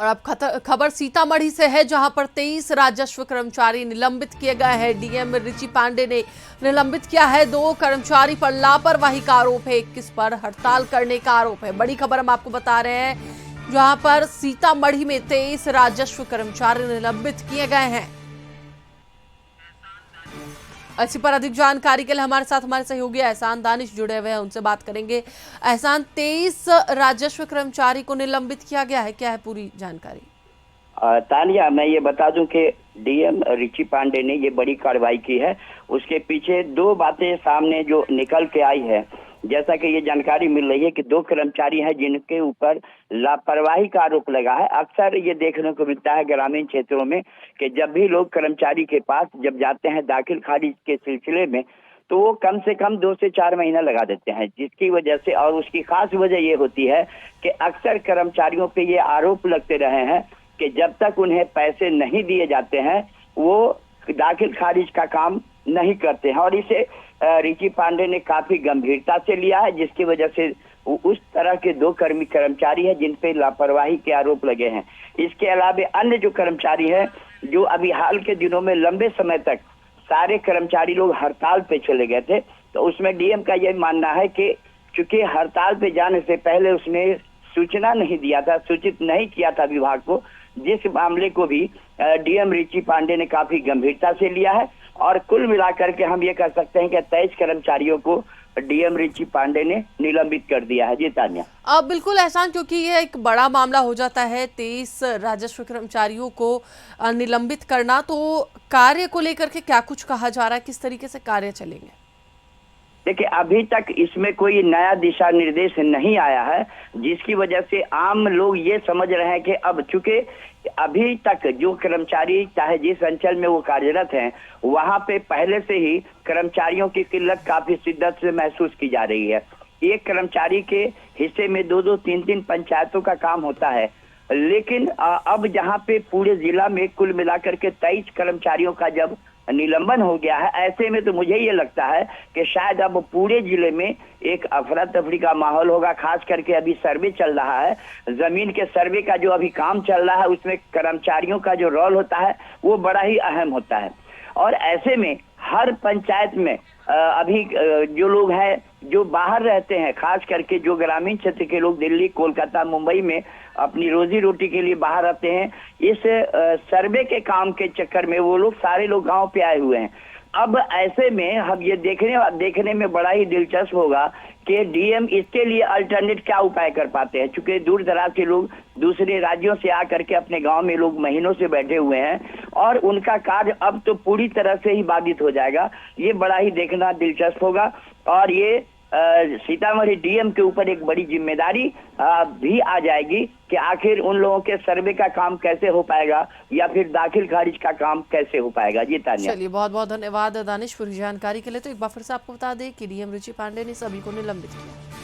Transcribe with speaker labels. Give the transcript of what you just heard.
Speaker 1: और अब खबर सीतामढ़ी से है, जहां पर 23 राजस्व कर्मचारी निलंबित किए गए हैं। डीएम रिची पांडे ने निलंबित किया है। 2 कर्मचारी पर लापरवाही का आरोप है, 21 पर हड़ताल करने का आरोप है। बड़ी खबर हम आपको बता रहे हैं, जहां पर सीतामढ़ी में 23 राजस्व कर्मचारी निलंबित किए गए हैं। इसी पर अधिक जानकारी के लिए हमारे साथ हमारे सहयोगी एहसान दानिश जुड़े हुए हैं, उनसे बात करेंगे। एहसान, 23 राजस्व कर्मचारी को निलंबित किया गया है, क्या है पूरी जानकारी?
Speaker 2: तानिया, मैं ये बता दूं कि डीएम रिची पांडे ने ये बड़ी कार्रवाई की है। उसके पीछे 2 बातें सामने जो निकल के आई है। जैसा कि ये जानकारी मिल रही है कि 2 कर्मचारी हैं जिनके ऊपर लापरवाही का आरोप लगा है। अक्सर ये देखने को मिलता है ग्रामीण क्षेत्रों में कि जब भी लोग कर्मचारी के पास जब जाते हैं दाखिल खारिज के सिलसिले में, तो वो कम से कम 2 से 4 महीना लगा देते हैं, जिसकी वजह से, और उसकी खास वजह ये होती है कि अक्सर कर्मचारियों पे ये आरोप लगते रहे हैं कि जब तक उन्हें पैसे नहीं दिए जाते हैं वो दाखिल खारिज का काम नहीं करते हैं। और इसे रिची पांडे ने काफी गंभीरता से लिया है, जिसकी वजह से उस तरह के 2 कर्मचारी हैं जिन पे लापरवाही के आरोप लगे हैं। इसके अलावा अन्य जो कर्मचारी हैं, जो अभी हाल के दिनों में लंबे समय तक सारे कर्मचारी लोग हड़ताल पे चले गए थे, तो उसमें डीएम का यह मानना है कि चूंकि हड़ताल पे जाने से पहले उसने सूचना नहीं दिया था, सूचित नहीं किया था विभाग को, जिस मामले को भी डीएम रिची पांडे ने काफी गंभीरता से लिया है। और कुल मिलाकर के हम ये कह सकते हैं कि 23 कर्मचारियों को डीएम रिची पांडे ने निलंबित कर दिया है। जी तानिया।
Speaker 1: अब बिल्कुल एहसान, क्योंकि ये एक बड़ा मामला हो जाता है 23 राजस्व कर्मचारियों को निलंबित करना, तो कार्य को लेकर के क्या कुछ कहा जा रहा है, किस तरीके से कार्य चलेंगे?
Speaker 2: देखिए, अभी तक इसमें कोई नया दिशा निर्देश नहीं आया है, जिसकी वजह से आम लोग ये समझ रहे हैं कि अब चूंकि अभी तक जो कर्मचारी चाहे जिस अंचल में वो कार्यरत हैं, वहां पे पहले से ही कर्मचारियों की किल्लत काफी शिद्दत से महसूस की जा रही है। एक कर्मचारी के हिस्से में 2-2, 3-3 पंचायतों का काम होता है, लेकिन अब जहाँ पे पूरे जिला में कुल मिलाकर के 23 कर्मचारियों का जब निलंबन हो गया है, ऐसे में तो मुझे ये लगता है कि शायद अब पूरे जिले में एक अफरा तफरी का माहौल होगा। खास करके अभी सर्वे चल रहा है, जमीन के सर्वे का जो अभी काम चल रहा है, उसमें कर्मचारियों का जो रोल होता है वो बड़ा ही अहम होता है। और ऐसे में हर पंचायत में अभी जो लोग हैं जो बाहर रहते हैं, खास करके जो ग्रामीण क्षेत्र के लोग दिल्ली, कोलकाता, मुंबई में अपनी रोजी रोटी के लिए बाहर रहते हैं, इस सर्वे के काम के चक्कर में वो लोग सारे लोग गांव पे आए हुए हैं। अब ऐसे में हम ये देखने में बड़ा ही दिलचस्प होगा कि डीएम इसके लिए अल्टरनेट क्या उपाय कर पाते हैं, चूंकि दूर दराज के लोग दूसरे राज्यों से आकर के अपने गांव में लोग महीनों से बैठे हुए हैं और उनका कार्य अब तो पूरी तरह से ही बाधित हो जाएगा। ये बड़ा ही देखना दिलचस्प होगा और ये सीतामढ़ी डीएम के ऊपर एक बड़ी जिम्मेदारी भी आ जाएगी कि आखिर उन लोगों के सर्वे का काम कैसे हो पाएगा या फिर दाखिल खारिज का काम कैसे हो पाएगा। जी तानिया।
Speaker 1: चलिए, बहुत बहुत धन्यवाद दानिश पूरी जानकारी के लिए। तो एक बार फिर से आपको बता दें कि डीएम रिची पांडे ने सभी को निलंबित किया।